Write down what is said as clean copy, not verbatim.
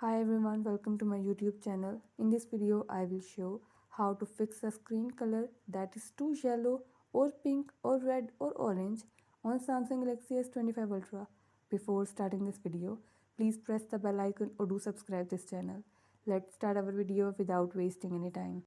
Hi everyone, welcome to my YouTube channel. In this video, I will show how to fix a screen color that is too yellow or pink or red or orange on Samsung Galaxy S25 Ultra. Before starting this video, please press the bell icon or do subscribe this channel. Let's start our video without wasting any time.